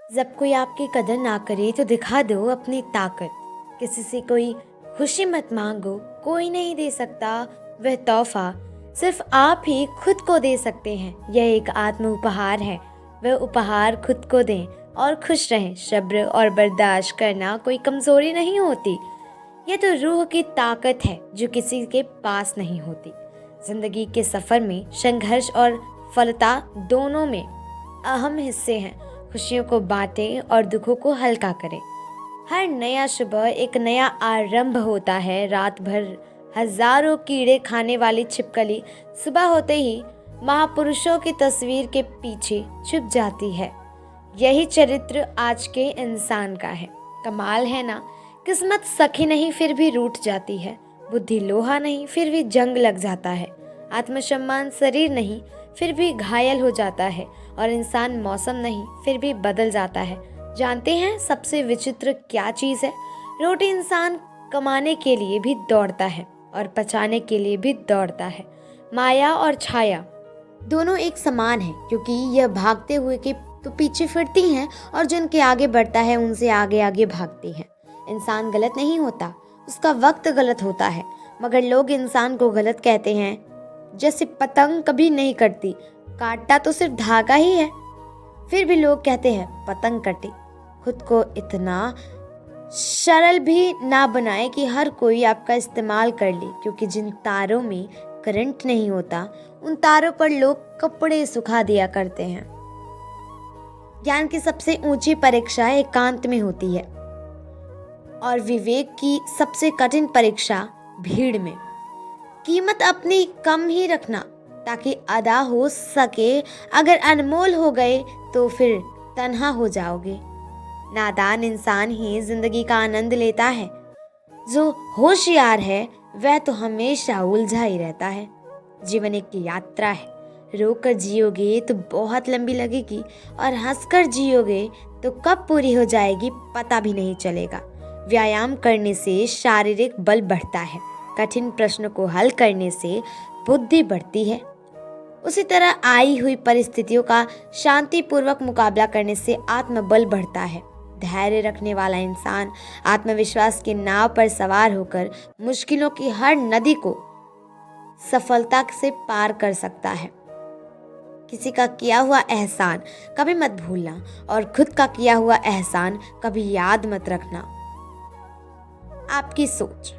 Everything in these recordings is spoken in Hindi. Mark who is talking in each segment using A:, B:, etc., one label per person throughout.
A: जब कोई आपकी कदर ना करे तो दिखा दो अपनी ताकत। किसी से कोई खुशी मत मांगो, कोई नहीं दे सकता वह तोहफा, सिर्फ आप ही खुद को दे सकते हैं। यह एक आत्म उपहार है, वह उपहार खुद को दें और खुश रहें। सब्र और बर्दाश्त करना कोई कमजोरी नहीं होती, यह तो रूह की ताकत है जो किसी के पास नहीं होती। जिंदगी के सफर में संघर्ष और फलता दोनों में अहम हिस्से हैं। खुशियों को बांटें और दुखों को हल्का करें। हर नया सुबह एक नया आरंभ होता है। रात भर हजारों कीड़े खाने वाली छिपकली सुबह होते ही महापुरुषों की तस्वीर के पीछे छुप जाती है। यही चरित्र आज के इंसान का है। कमाल है ना, किस्मत सखी नहीं फिर भी रूठ जाती है, बुद्धि लोहा नहीं फिर भी जंग लग जाता है, आत्मसम्मान शरीर नहीं फिर भी घायल हो जाता है, और इंसान मौसम नहीं फिर भी बदल जाता है। जानते हैं सबसे विचित्र क्या चीज़ है? रोटी इंसान कमाने के लिए भी दौड़ता है और पचाने के लिए भी दौड़ता है। माया और छाया दोनों एक समान है, क्योंकि यह भागते हुए के तो पीछे फिरती हैं और जिनके आगे बढ़ता है उनसे आगे आगे भागती हैं। इंसान गलत नहीं होता, उसका वक्त गलत होता है, मगर लोग इंसान को गलत कहते हैं। जैसे पतंग कभी नहीं कटती, काटता तो सिर्फ धागा ही है, फिर भी लोग कहते हैं पतंग कटी। खुद को इतना सरल भी ना बनाए कि हर कोई आपका इस्तेमाल कर ले, क्योंकि जिन तारों में करंट नहीं होता उन तारों पर लोग कपड़े सुखा दिया करते हैं। ज्ञान की सबसे ऊंची परीक्षा एकांत में होती है और विवेक की सबसे कठिन परीक्षा भीड़ में। कीमत अपनी कम ही रखना ताकि अदा हो सके, अगर अनमोल हो गए तो फिर तन्हा हो जाओगे। नादान इंसान ही जिंदगी का आनंद लेता है, जो होशियार है वह तो हमेशा उलझा ही रहता है। जीवन एक यात्रा है, रोकर जियोगे तो बहुत लंबी लगेगी और हंसकर जियोगे तो कब पूरी हो जाएगी पता भी नहीं चलेगा। व्यायाम करने से शारीरिक बल बढ़ता है, कठिन प्रश्नों को हल करने से बुद्धि बढ़ती है। उसी तरह आई हुई परिस्थितियों का शांतिपूर्वक मुकाबला करने से आत्मबल बढ़ता है। धैर्य रखने वाला इंसान आत्मविश्वास की नाव पर सवार होकर मुश्किलों की हर नदी को सफलता से पार कर सकता है। किसी का किया हुआ एहसान कभी मत भूलना और खुद का किया हुआ एहसान कभी याद मत रखना। आपकी सोच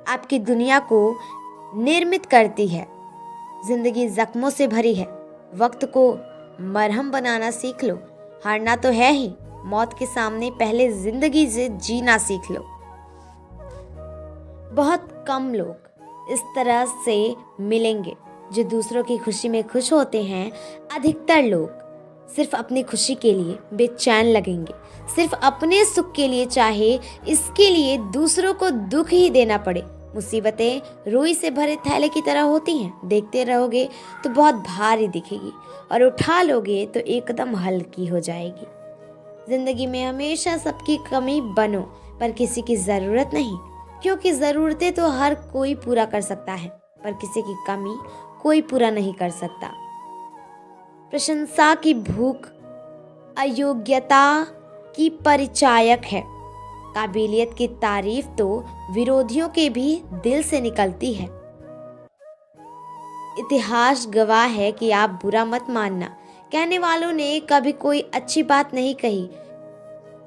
A: आपकी दुनिया को निर्मित करती है। जिंदगी जख्मों से भरी है, वक्त को मरहम बनाना सीख लो। हारना तो है ही, मौत के सामने पहले जिंदगी से जीना सीख लो। बहुत कम लोग इस तरह से मिलेंगे जो दूसरों की खुशी में खुश होते हैं। अधिकतर लोग सिर्फ अपनी खुशी के लिए बेचैन लगेंगे, सिर्फ अपने सुख के लिए, चाहे इसके लिए दूसरों को दुख ही देना पड़े। मुसीबतें रुई से भरे थैले की तरह होती हैं, देखते रहोगे तो बहुत भारी दिखेगी और उठा लोगे तो एकदम हल्की हो जाएगी। जिंदगी में हमेशा सबकी कमी बनो, पर किसी की ज़रूरत नहीं, क्योंकि ज़रूरतें तो हर कोई पूरा कर सकता है, पर किसी की कमी कोई पूरा नहीं कर सकता। प्रशंसा की भूख अयोग्यता की परिचायक है। काबिलियत की तारीफ तो विरोधियों के भी दिल से निकलती है। इतिहास गवाह है कि आप बुरा मत मानना, कहने वालों ने कभी कोई अच्छी बात नहीं कही,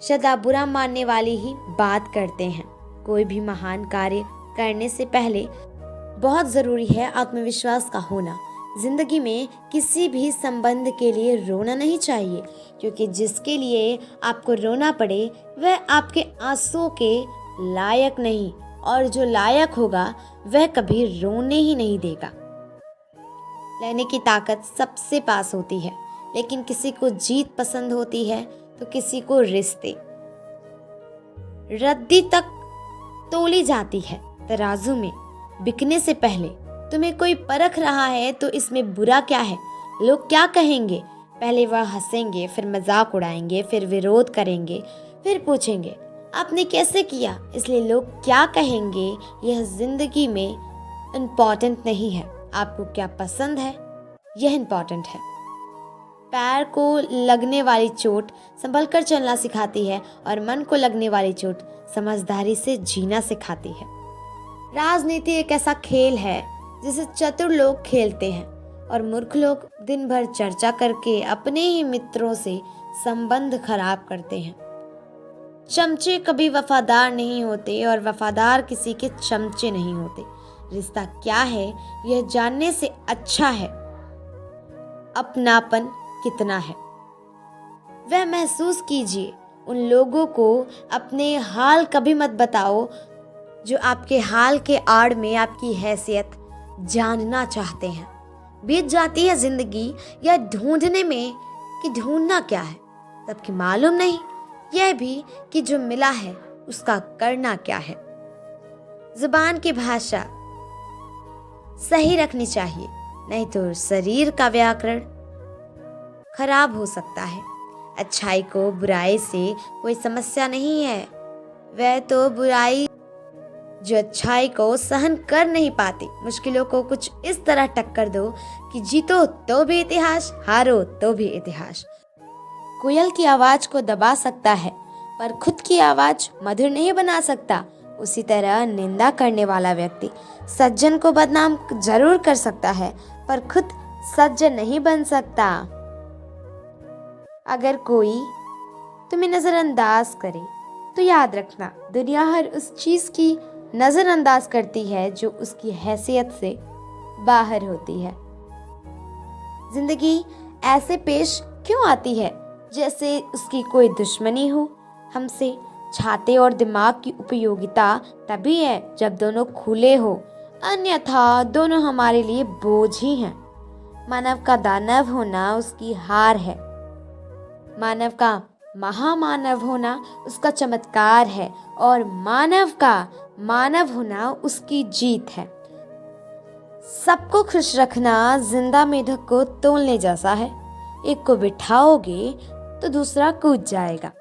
A: सदा बुरा मानने वाली ही बात करते हैं। कोई भी महान कार्य करने से पहले बहुत ज़रूरी है आत्मविश्वास का होना। जिंदगी में किसी भी संबंध के लिए रोना नहीं चाहिए, क्योंकि जिसके लिए आपको रोना पड़े वह आपके आंसुओं के लायक नहीं, और जो लायक होगा वह कभी रोने ही नहीं देगा। लेने की ताकत सबसे पास होती है, लेकिन किसी को जीत पसंद होती है तो किसी को रिश्ते। रद्दी तक तोली जाती है तराजू में, बिकने से पहले तुम्हें कोई परख रहा है तो इसमें बुरा क्या है? लोग क्या कहेंगे? पहले वह हंसेंगे, फिर मजाक उड़ाएंगे, फिर विरोध करेंगे, फिर पूछेंगे आपने कैसे किया, इसलिए लोग क्या कहेंगे यह जिंदगी में इम्पॉर्टेंट नहीं है। आपको क्या पसंद है यह इम्पॉर्टेंट है। पैर को लगने वाली चोट संभल कर चलना सिखाती है और मन को लगने वाली चोट समझदारी से जीना सिखाती है। राजनीति एक ऐसा खेल है जिसे चतुर लोग खेलते हैं और मूर्ख लोग दिन भर चर्चा करके अपने ही मित्रों से संबंध खराब करते हैं। चमचे कभी वफादार नहीं होते और वफादार किसी के चमचे नहीं होते। रिश्ता क्या है यह जानने से अच्छा है अपनापन कितना है वह महसूस कीजिए। उन लोगों को अपने हाल कभी मत बताओ जो आपके हाल के आड़ में आपकी हैसियत जानना चाहते हैं। बीत जाती है जिंदगी यह ढूंढने में कि ढूंढना क्या है, तबकि मालूम नहीं यह भी कि जो मिला है उसका करना क्या है। जुबान की भाषा सही रखनी चाहिए, नहीं तो शरीर का व्याकरण खराब हो सकता है। अच्छाई को बुराई से कोई समस्या नहीं है, वह तो बुराई जो अच्छाई को सहन कर नहीं पाती। मुश्किलों को कुछ इस तरह टक्कर दो कि जीतो तो भी इतिहास, हारो तो भी इतिहास। कोयल की आवाज को दबा सकता है पर खुद की आवाज मधुर नहीं बना सकता। उसी तरह निंदा करने वाला व्यक्ति सज्जन को बदनाम जरूर कर सकता है पर खुद सज्जन नहीं बन सकता। अगर कोई तुम्हें नजरअंदाज करे तो याद रखना दुनिया हर उस चीज की नजरअंदाज करती है जो उसकी हैसियत से बाहर होती है। जिंदगी ऐसे पेश क्यों आती है जैसे उसकी कोई दुश्मनी हो हमसे। छाते और दिमाग की उपयोगिता तभी है जब दोनों खुले हो, अन्यथा दोनों हमारे लिए बोझ ही हैं। मानव का दानव होना उसकी हार है, मानव का महामानव होना उसका चमत्कार है और मानव का मानव होना उसकी जीत है। सबको खुश रखना जिंदा मेढक को तोलने जैसा है। एक को बिठाओगे तो दूसरा कूद जाएगा।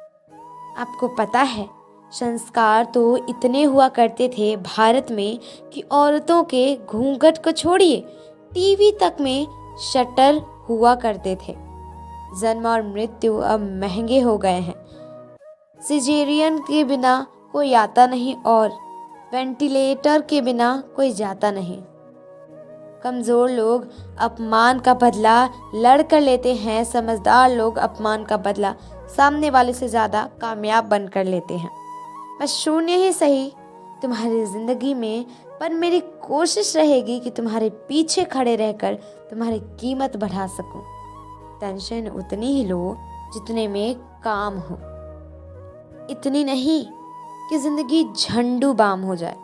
A: आपको पता है संस्कार तो इतने हुआ करते थे भारत में कि औरतों के घूंघट को छोड़िए टीवी तक में शटर हुआ करते थे। जन्म और मृत्यु अब महंगे हो गए हैं। सिजेरियन के बिना कोई आता नहीं और वेंटिलेटर के बिना कोई जाता नहीं। कमज़ोर लोग अपमान का बदला लड़ कर लेते हैं, समझदार लोग अपमान का बदला सामने वाले से ज़्यादा कामयाब बनकर लेते हैं। मैं शून्य ही सही तुम्हारी ज़िंदगी में, पर मेरी कोशिश रहेगी कि तुम्हारे पीछे खड़े रहकर तुम्हारी कीमत बढ़ा सकूं। टेंशन उतनी ही लो जितने में काम हो, इतनी नहीं कि ज़िंदगी झंडू बाम हो जाए।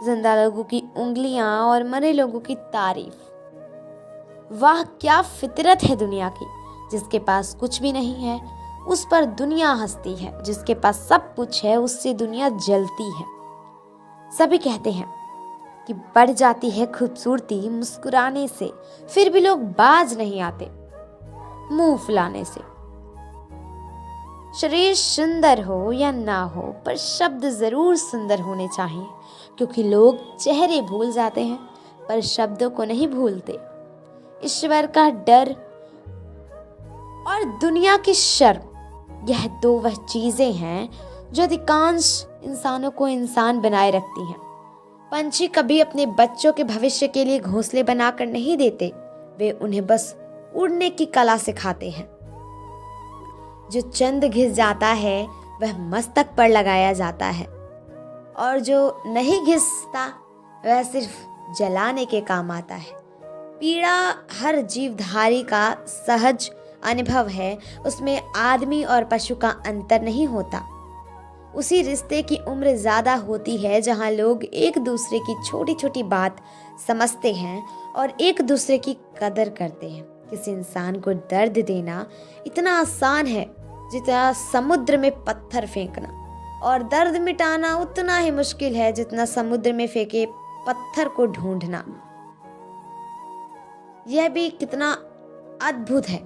A: जिंदा लोगों की उंगलियां और मरे लोगों की तारीफ। वाह क्या फितरत है दुनिया की। जिसके पास कुछ भी नहीं है उस पर दुनिया हंसती है, जिसके पास सब कुछ है उससे दुनिया जलती है। सभी कहते हैं कि बढ़ जाती है खूबसूरती मुस्कुराने से, फिर भी लोग बाज नहीं आते मुंह फुलाने से। शरीर सुंदर हो या ना हो पर शब्द जरूर सुंदर होने चाहिए, क्योंकि लोग चेहरे भूल जाते हैं पर शब्दों को नहीं भूलते। ईश्वर का डर और दुनिया की शर्म, यह दो वह चीजें हैं जो अधिकांश इंसानों को इंसान बनाए रखती हैं। पंछी कभी अपने बच्चों के भविष्य के लिए घोंसले बनाकर नहीं देते, वे उन्हें बस उड़ने की कला सिखाते हैं। जो चंद घिस जाता है वह मस्तक पर लगाया जाता है और जो नहीं घिसता वह सिर्फ जलाने के काम आता है। पीड़ा हर जीवधारी का सहज अनुभव है, उसमें आदमी और पशु का अंतर नहीं होता। उसी रिश्ते की उम्र ज़्यादा होती है जहाँ लोग एक दूसरे की छोटी छोटी बात समझते हैं और एक दूसरे की कदर करते हैं। किसी इंसान को दर्द देना इतना आसान है जितना समुद्र में पत्थर फेंकना, और दर्द मिटाना उतना ही मुश्किल है जितना समुद्र में फेंके पत्थर को ढूंढना। यह भी कितना अद्भुत है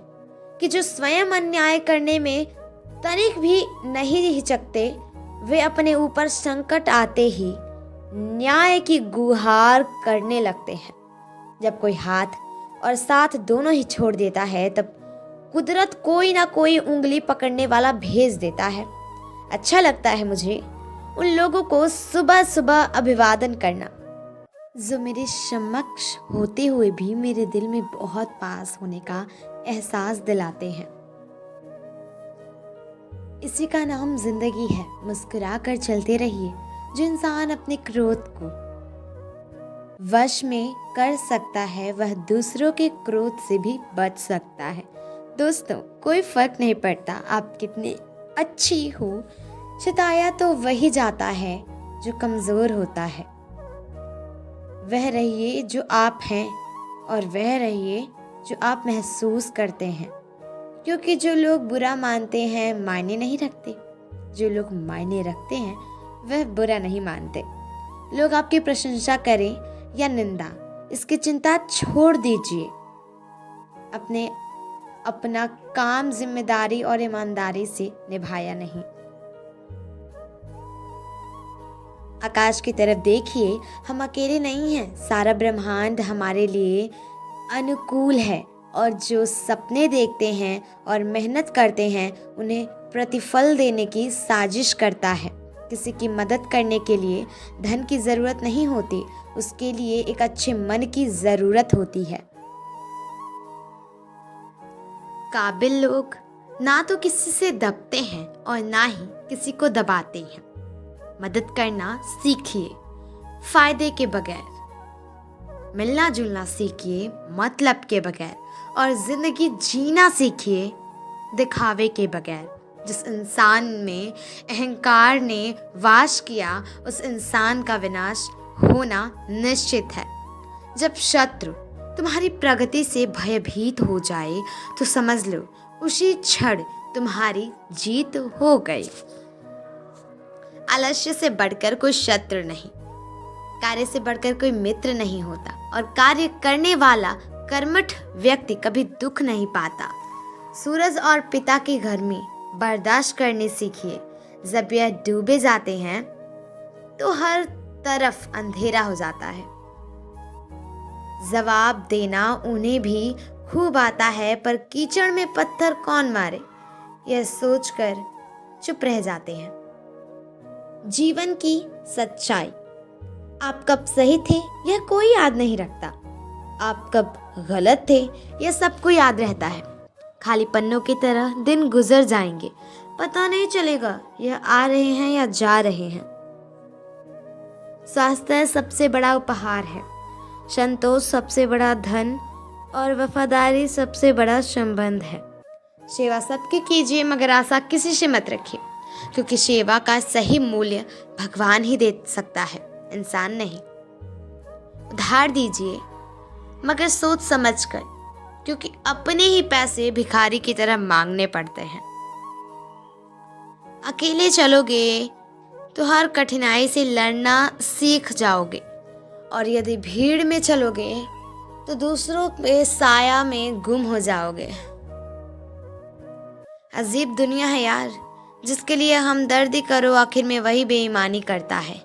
A: कि जो स्वयं अन्याय करने में तनिक भी नहीं हिचकते, वे अपने ऊपर संकट आते ही न्याय की गुहार करने लगते हैं। जब कोई हाथ और साथ दोनों ही छोड़ देता है तब कुदरत कोई ना कोई उंगली पकड़ने वाला भेज देता है। अच्छा लगता है मुझे उन लोगों को सुबह सुबह अभिवादन करना जो मेरे समक्ष होते हुए भी मेरे दिल में बहुत पास होने का एहसास दिलाते हैं। इसी का नाम जिंदगी है। मुस्कुरा कर चलते रहिए। जो इंसान अपने क्रोध को वश में कर सकता है वह दूसरों के क्रोध से भी बच सकता है। दोस्तों, कोई फर्क नहीं पड़ता आप कितनी अच्छी हो, सताया तो वही जाता है जो कमजोर होता है। वह रहिए जो आप हैं और वह रहिए जो आप महसूस करते हैं, क्योंकि जो लोग बुरा मानते हैं मायने नहीं रखते, जो लोग मायने रखते हैं वह बुरा नहीं मानते। लोग आपकी प्रशंसा करें या निंदा, इसकी चिंता छोड़ दीजिए। अपना काम जिम्मेदारी और ईमानदारी से निभाया नहीं। आकाश की तरफ देखिए, हम अकेले नहीं हैं। सारा ब्रह्मांड हमारे लिए अनुकूल है और जो सपने देखते हैं और मेहनत करते हैं उन्हें प्रतिफल देने की साजिश करता है। किसी की मदद करने के लिए धन की ज़रूरत नहीं होती, उसके लिए एक अच्छे मन की ज़रूरत होती है। काबिल लोग ना तो किसी से दबते हैं और ना ही किसी को दबाते हैं। मदद करना सीखिए फायदे के बगैर, मिलना जुलना सीखिए मतलब के बगैर, और जिंदगी जीना सीखिए दिखावे के बगैर। जिस इंसान में अहंकार ने वास किया उस इंसान का विनाश होना निश्चित है। जब शत्रु तुम्हारी प्रगति से भयभीत हो जाए तो समझ लो उसी क्षण तुम्हारी जीत हो गई। आलस्य से बढ़कर कोई शत्रु नहीं, कार्य से बढ़कर कोई मित्र नहीं होता, और कार्य करने वाला कर्मठ व्यक्ति कभी दुख नहीं पाता। सूरज और पिता की गर्मी बर्दाश्त करने सीखिए। जब यह डूबे जाते हैं तो हर तरफ अंधेरा हो जाता है। जवाब देना उन्हें भी खूब आता है, पर कीचड़ में पत्थर कौन मारे, यह सोचकर चुप रह जाते हैं। जीवन की सच्चाई, आप कब सही थे यह कोई याद नहीं रखता, आप कब गलत थे यह सबको याद रहता है। खाली पन्नों की तरह दिन गुजर जाएंगे, पता नहीं चलेगा यह आ रहे हैं या जा रहे हैं। स्वास्थ्य सबसे बड़ा उपहार है, संतोष सबसे बड़ा धन और वफादारी सबसे बड़ा संबंध है। सेवा सबकी कीजिए मगर आशा किसी से मत रखिए, क्योंकि सेवा का सही मूल्य भगवान ही दे सकता है, इंसान नहीं। उधार दीजिए मगर सोच समझकर, क्योंकि अपने ही पैसे भिखारी की तरह मांगने पड़ते हैं। अकेले चलोगे तो हर कठिनाई से लड़ना सीख जाओगे, और यदि भीड़ में चलोगे तो दूसरों के साया में गुम हो जाओगे। अजीब दुनिया है यार, जिसके लिए हम दर्द करो आखिर में वही बेईमानी करता है।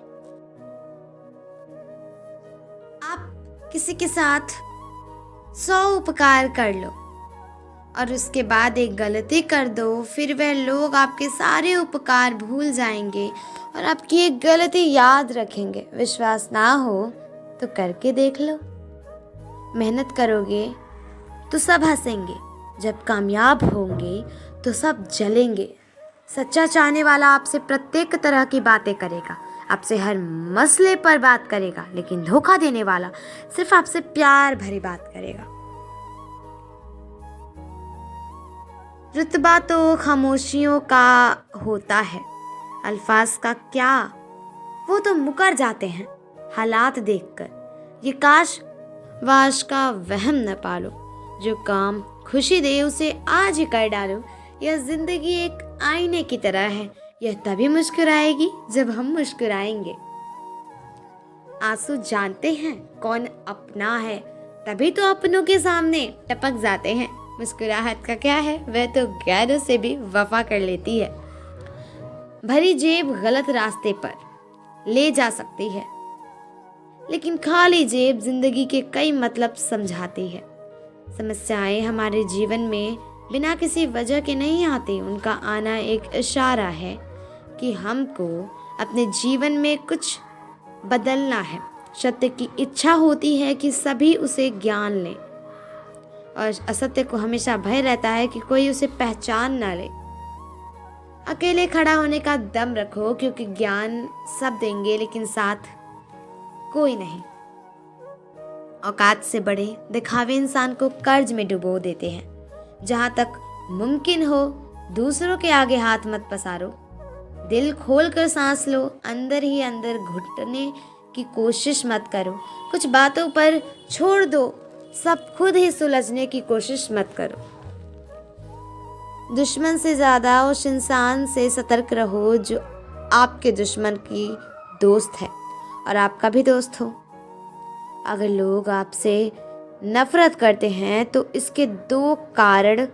A: आप किसी के साथ 100 उपकार कर लो और उसके बाद एक गलती कर दो, फिर वह लोग आपके सारे उपकार भूल जाएंगे और आपकी एक गलती याद रखेंगे। विश्वास ना हो तो करके देख लो। मेहनत करोगे तो सब हंसेंगे, जब कामयाब होंगे तो सब जलेंगे। सच्चा चाहने वाला आपसे प्रत्येक तरह की बातें करेगा, आपसे हर मसले पर बात करेगा, लेकिन धोखा देने वाला सिर्फ आपसे प्यार भरी बात करेगा। रुतबा तो खामोशियों का होता है, अल्फाज का क्या, वो तो मुकर जाते हैं हालात देखकर। ये काश वाश का वहम न पालो, जो काम खुशी दे उसे आज ही कर डालो। यह जिंदगी एक आईने की तरह है, यह तभी मुस्कुराएगी जब हम मुस्कुराएंगे। आंसू जानते हैं कौन अपना है, तभी तो अपनों के सामने टपक जाते हैं। मुस्कुराहट का क्या है, वह तो गैरों से भी वफा कर लेती है। भरी जेब गलत रास्ते पर ले जा सकती है, लेकिन खाली जेब जिंदगी के कई मतलब समझाती है। समस्याएं हमारे जीवन में बिना किसी वजह के नहीं आते। उनका आना एक इशारा है कि हमको अपने जीवन में कुछ बदलना है। सत्य की इच्छा होती है कि सभी उसे ज्ञान लें, और असत्य को हमेशा भय रहता है कि कोई उसे पहचान ना ले। अकेले खड़ा होने का दम रखो, क्योंकि ज्ञान सब देंगे लेकिन साथ कोई नहीं। औकात से बड़े दिखावे इंसान को कर्ज में डुबो देते हैं। जहाँ तक मुमकिन हो दूसरों के आगे हाथ मत पसारो। दिल खोल कर सांस लो, अंदर ही अंदर घुटने की कोशिश मत करो। कुछ बातों पर छोड़ दो, सब खुद ही सुलझने की कोशिश मत करो। दुश्मन से ज़्यादा उस इंसान से सतर्क रहो जो आपके दुश्मन की दोस्त है और आपका भी दोस्त हो। अगर लोग आपसे नफरत करते हैं तो इसके दो कारण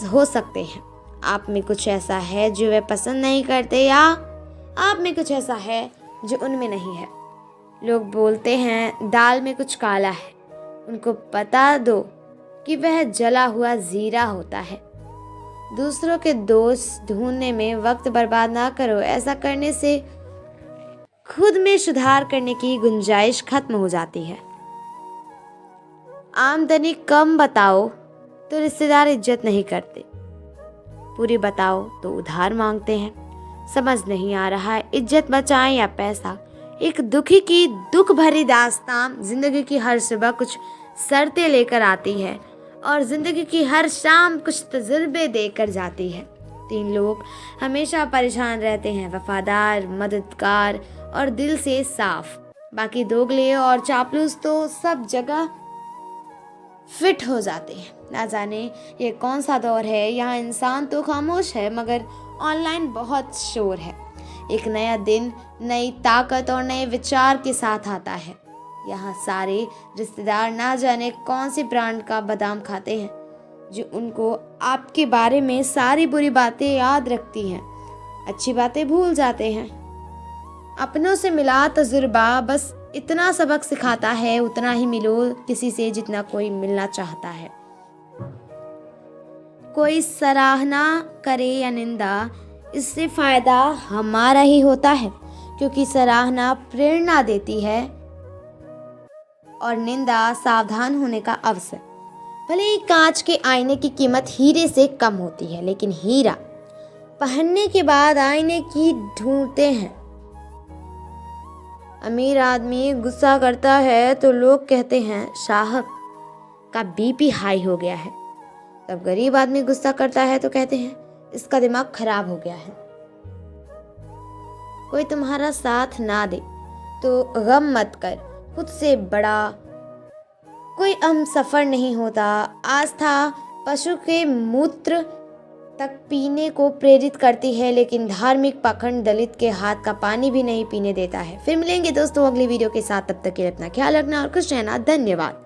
A: हो सकते हैं। आप में कुछ ऐसा है जो वे पसंद नहीं करते, या आप में कुछ ऐसा है जो उनमें नहीं है। लोग बोलते हैं दाल में कुछ काला है, उनको बता दो कि वह जला हुआ जीरा होता है। दूसरों के दोष ढूंढने में वक्त बर्बाद ना करो। ऐसा करने से खुद में सुधार करने की गुंजाइश खत्म हो जाती है। आमदनी कम बताओ तो रिश्तेदार इज्जत नहीं करते, पूरी बताओ तो उधार मांगते हैं। समझ नहीं आ रहा है इज्जत बचाएं या पैसा। एक दुखी की दुख भरी दास्तान जिंदगी की हर सुबह कुछ शर्तें लेकर आती है और जिंदगी की हर शाम कुछ तजुर्बे देकर जाती है। 3 लोग हमेशा परेशान रहते हैं, वफादार, मददगार और दिल से साफ। बाकी दोगले और चापलूस तो सब जगह फिट हो जाते हैं। ना जाने ये कौन सा दौर है, यहाँ इंसान तो खामोश है मगर ऑनलाइन बहुत शोर है। एक नया दिन नई ताकत और नए विचार के साथ आता है। यहाँ सारे रिश्तेदार ना जाने कौन सी ब्रांड का बादाम खाते हैं जो उनको आपके बारे में सारी बुरी बातें याद रखती हैं, अच्छी बातें भूल जाते हैं। अपनों से मिला तजुर्बा बस इतना सबक सिखाता है, उतना ही मिलो किसी से जितना कोई मिलना चाहता है। कोई सराहना करे या निंदा, इससे फायदा हमारा ही होता है, क्योंकि सराहना प्रेरणा देती है और निंदा सावधान होने का अवसर। भले ही कांच के आईने की कीमत हीरे से कम होती है, लेकिन हीरा पहनने के बाद आईने की ढूंढते हैं। अमीर आदमी गुस्सा करता है तो लोग कहते हैं साहब का बीपी हाई हो गया है। तब गरीब आदमी गुस्सा करता है तो कहते हैं इसका दिमाग खराब हो गया है। कोई तुम्हारा साथ ना दे तो गम मत कर, खुद से बड़ा कोई सफर नहीं होता। आस्था पशु के मूत्र तक पीने को प्रेरित करती है, लेकिन धार्मिक पाखंड दलित के हाथ का पानी भी नहीं पीने देता है। फिर मिलेंगे दोस्तों अगली वीडियो के साथ, तब तक के लिए अपना ख्याल रखना और खुश रहना। धन्यवाद।